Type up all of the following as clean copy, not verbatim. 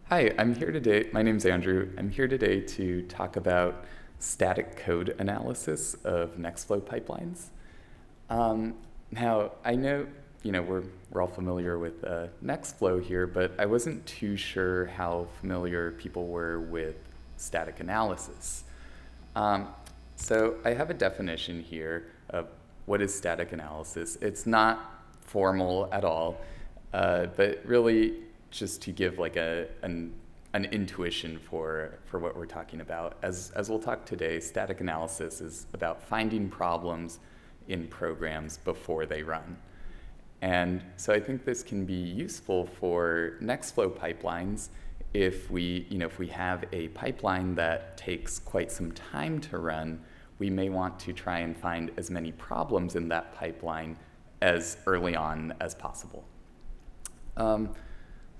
Hi, I'm here today. My name's Andrew. I'm here today to talk about static code analysis of Nextflow pipelines. Now, I know we're all familiar with Nextflow here, but I wasn't too sure how familiar people were with static analysis. So I have a definition here of what is static analysis. It's not formal at all, but really just to give like an intuition for what we're talking about. As we'll talk today, static analysis is about finding problems in programs before they run. And so I think this can be useful for Nextflow pipelines if we have a pipeline that takes quite some time to run. We may want to try and find as many problems in that pipeline as early on as possible.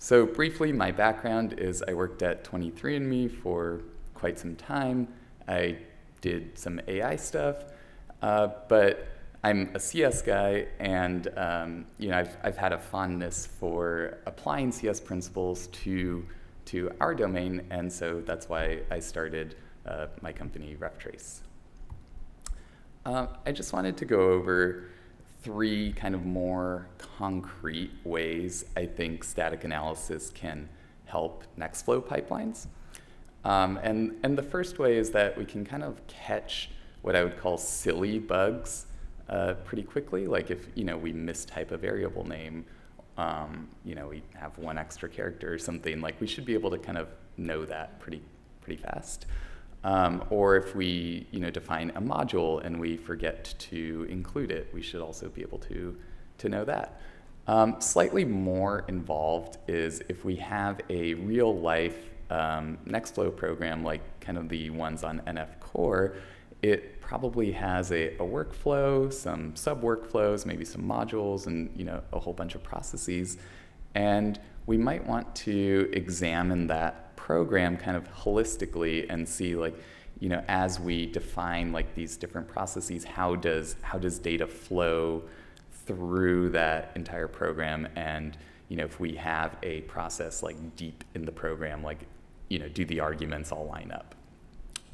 So briefly, my background is I worked at 23andMe for quite some time. I did some AI stuff, but I'm a CS guy, and I've had a fondness for applying CS principles to our domain, and so that's why I started my company, RefTrace. I just wanted to go over three kind of more concrete ways I think static analysis can help Nextflow pipelines. And the first way is that we can kind of catch what I would call silly bugs pretty quickly. Like if we mistype a variable name, we have one extra character or something, like we should be able to kind of know that pretty fast. Or if we define a module and we forget to include it, we should also be able to know that. Slightly more involved is if we have a real life Nextflow program like kind of the ones on NF Core, it probably has a workflow, some sub-workflows, maybe some modules, and a whole bunch of processes. And we might want to examine that program kind of holistically and see, like, as we define like these different processes, how does data flow through that entire program? And if we have a process like deep in the program, like do the arguments all line up?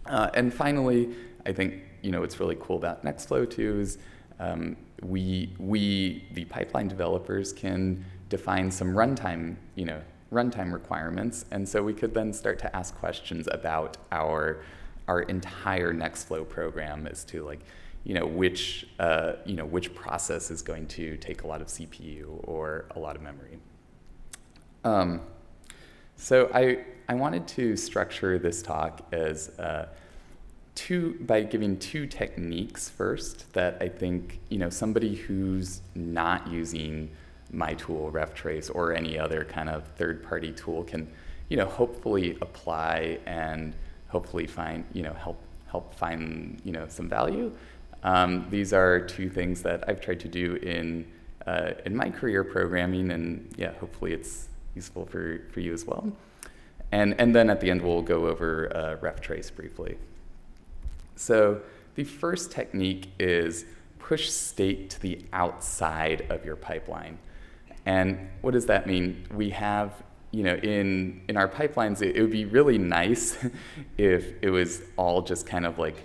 And finally, I think what's really cool about Nextflow too is we the pipeline developers can define some runtime requirements, and so we could then start to ask questions about our entire Nextflow program as to like which process is going to take a lot of CPU or a lot of memory. So I wanted to structure this talk as by giving two techniques first that I think somebody who's not using my tool, RefTrace, or any other kind of third-party tool can hopefully apply and hopefully find help find some value. These are two things that I've tried to do in my career programming, and yeah, hopefully it's useful for you as well. And then at the end we'll go over RefTrace briefly. So the first technique is push state to the outside of your pipeline. And what does that mean? We have, in our pipelines, it would be really nice if it was all just kind of like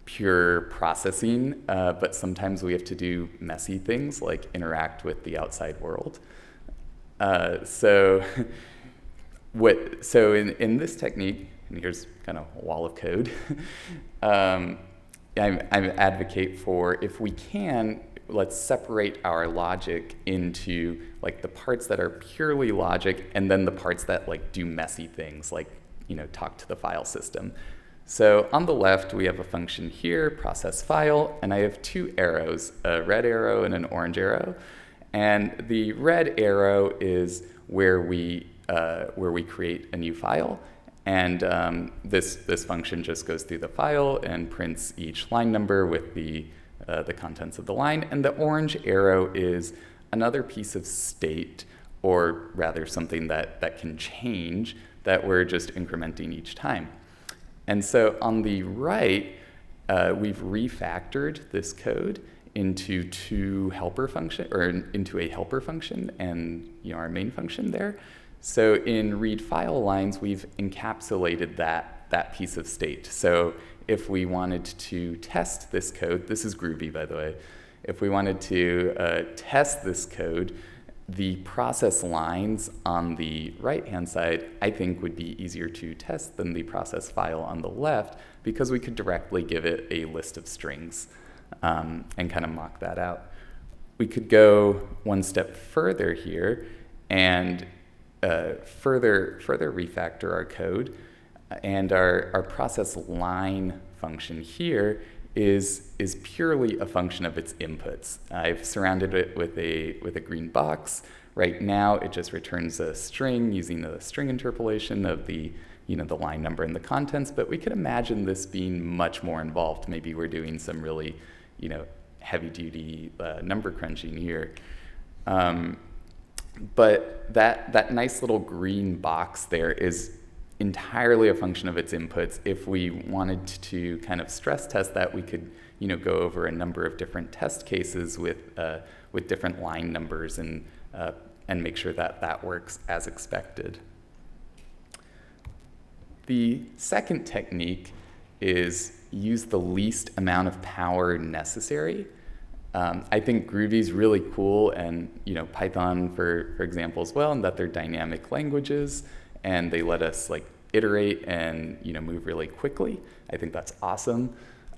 pure processing, but sometimes we have to do messy things like interact with the outside world. So in this technique, and here's kind of a wall of code, I advocate for, if we can, let's separate our logic into like the parts that are purely logic and then the parts that like do messy things like talk to the file system. So on the left we have a function here, process file, and I have two arrows, a red arrow and an orange arrow. And the red arrow is where we create a new file, and this function just goes through the file and prints each line number with the contents of the line. And the orange arrow is another piece of state, or rather something that can change, that we're just incrementing each time. And so on the right, we've refactored this code into into a helper function and our main function there. So in read file lines, we've encapsulated that piece of state. So if we wanted to test this code, this is Groovy, by the way. If we wanted to test this code, the process lines on the right-hand side, I think, would be easier to test than the process file on the left, because we could directly give it a list of strings and kind of mock that out. We could go one step further here and further refactor our code. And our process line function here is purely a function of its inputs. I've surrounded it with a green box. Right now, it just returns a string using the string interpolation of the line number and the contents. But we could imagine this being much more involved. Maybe we're doing some really heavy-duty number crunching here. But that nice little green box there is entirely a function of its inputs. If we wanted to kind of stress test that, we could go over a number of different test cases with different line numbers and make sure that works as expected. The second technique is use the least amount of power necessary. I think Groovy's really cool, and Python, for example, as well, in that they're dynamic languages and they let us iterate and move really quickly. I think that's awesome.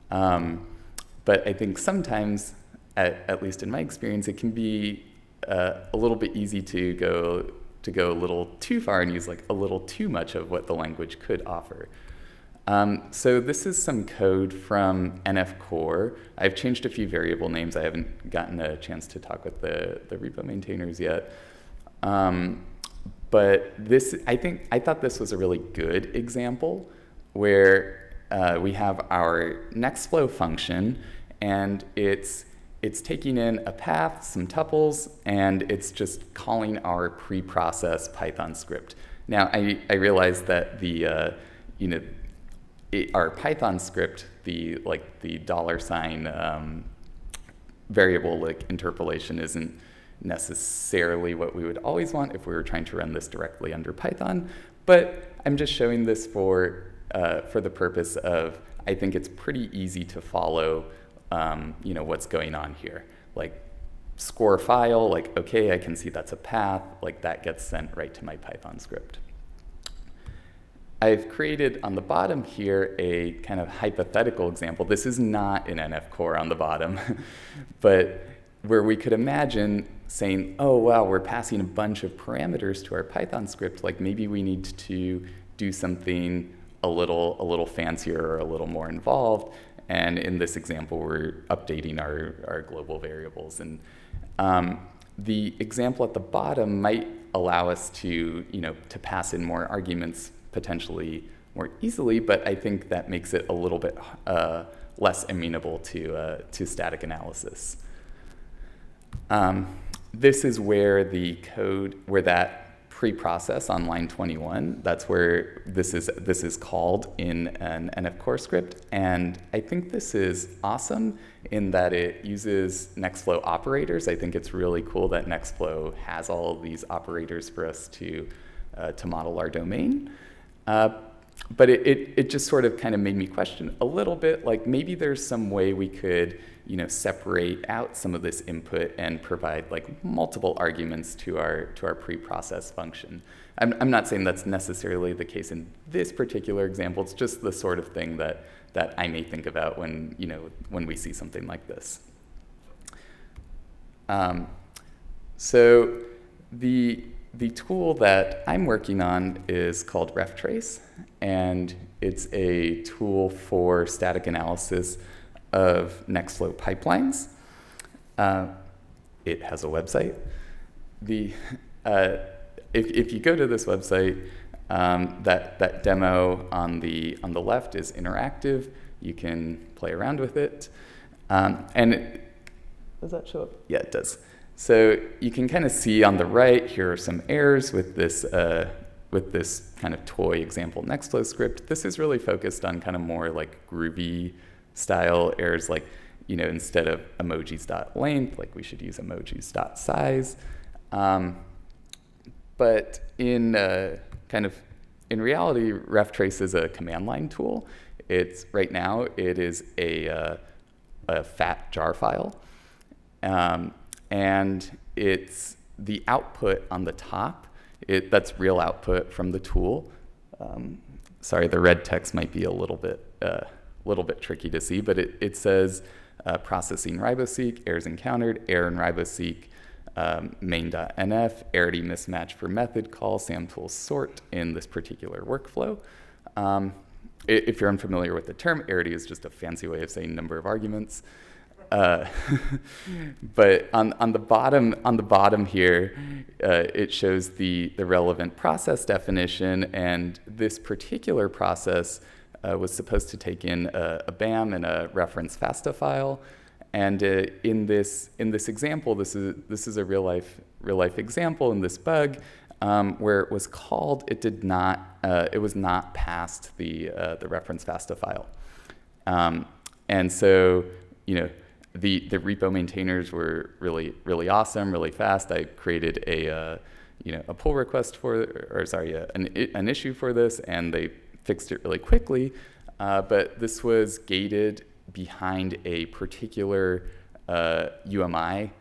But I think sometimes, at least in my experience, it can be a little bit easy to go a little too far and use a little too much of what the language could offer. So this is some code from NF Core. I've changed a few variable names. I haven't gotten a chance to talk with the repo maintainers yet. But I thought this was a really good example where we have our Nextflow function, and it's taking in a path, some tuples, and it's just calling our pre-process Python script. Now I realize that our Python script, the $, variable interpolation isn't necessarily what we would always want if we were trying to run this directly under Python, but I'm just showing this for the purpose of, I think it's pretty easy to follow what's going on here. Score file, okay, I can see that's a path, that gets sent right to my Python script. I've created on the bottom here a kind of hypothetical example. This is not in NF Core on the bottom, but where we could imagine saying, oh, wow, we're passing a bunch of parameters to our Python script. Maybe we need to do something a little fancier or a little more involved. And in this example, we're updating our global variables. And the example at the bottom might allow us to pass in more arguments potentially more easily, but I think that makes it a little bit less amenable to static analysis. This is where the code, where that pre-process on line 21, that's where this is called in an NF Core script. And I think this is awesome in that it uses Nextflow operators. I think it's really cool that Nextflow has all of these operators for us to model our domain. But it just sort of kind of made me question a little bit, maybe there's some way we could separate out some of this input and provide multiple arguments to our pre-process function. I'm not saying that's necessarily the case in this particular example. It's just the sort of thing that I may think about when we see something like this. So the tool that I'm working on is called RefTrace, and it's a tool for static analysis of Nextflow pipelines. It has a website. If you go to this website, that demo on the left is interactive. You can play around with it, does that show up? Yeah, it does. So you can kind of see on the right, here are some errors with this kind of toy example Nextflow script. This is really focused on kind of more Groovy style errors, instead of emojis.length, we should use emojis.size. But in in reality, RefTrace is a command line tool. Right now it is a fat jar file, and it's the output on the top. That's real output from the tool. Sorry, the red text might be a little bit tricky to see, but it says processing riboseq, errors encountered, error in riboseq, main.nf, arity mismatch for method call, samtools sort in this particular workflow. If you're unfamiliar with the term, arity is just a fancy way of saying number of arguments. But on the bottom here, it shows the relevant process definition, and this particular process was supposed to take in a BAM and a reference FASTA file. And in this example, this is a real life example in this bug where it was called. It was not past the reference FASTA file, and so the repo maintainers were really awesome, really fast. I created a pull request an issue for this, and they fixed it really quickly. But this was gated behind a particular UMI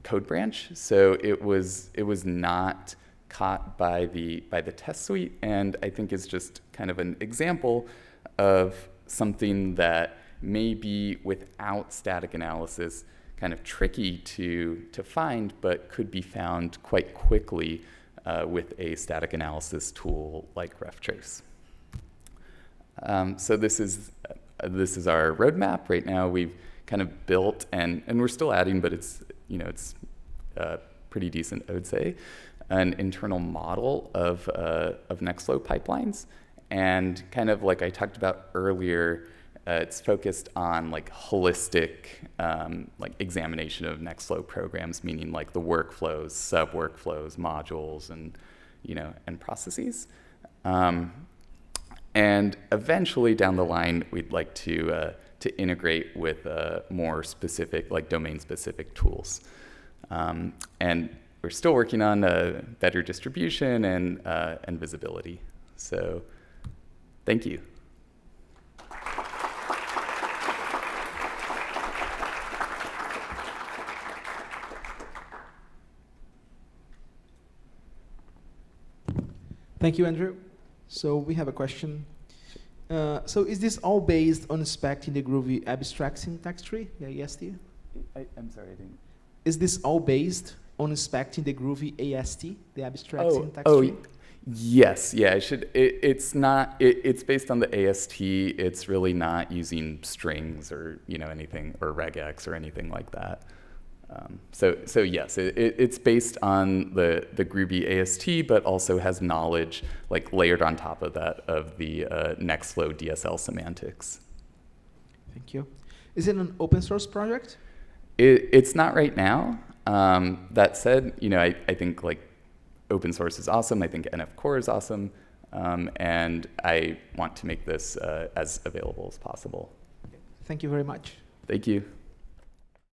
code branch, so it was not caught by the test suite, and I think is just kind of an example of something that may be, without static analysis, kind of tricky to find, but could be found quite quickly with a static analysis tool like RefTrace. So this is our roadmap. Right now we've kind of built, and we're still adding, but it's pretty decent, I would say, an internal model of Nextflow pipelines. And kind of like I talked about earlier, it's focused on like holistic like examination of Nextflow programs, meaning like the workflows, sub-workflows, modules, and and processes. And eventually down the line, we'd like to integrate with more specific, like domain-specific tools. And we're still working on better distribution and visibility. So, thank you. Thank you, Andrew. So we have a question. So is this all based on inspecting the Groovy abstract syntax tree, the AST? I'm sorry, I didn't. Is this all based on inspecting the Groovy AST, the abstract syntax tree? Yes, yeah, it's not. It's based on the AST. It's really not using strings or anything, or regex or anything like that. So yes, it's based on the Groovy AST, but also has knowledge like layered on top of that of the Nextflow DSL semantics. Thank you. Is it an open source project? It's not right now. That said, I think like open source is awesome. I think NF Core is awesome, and I want to make this as available as possible. Thank you very much. Thank you.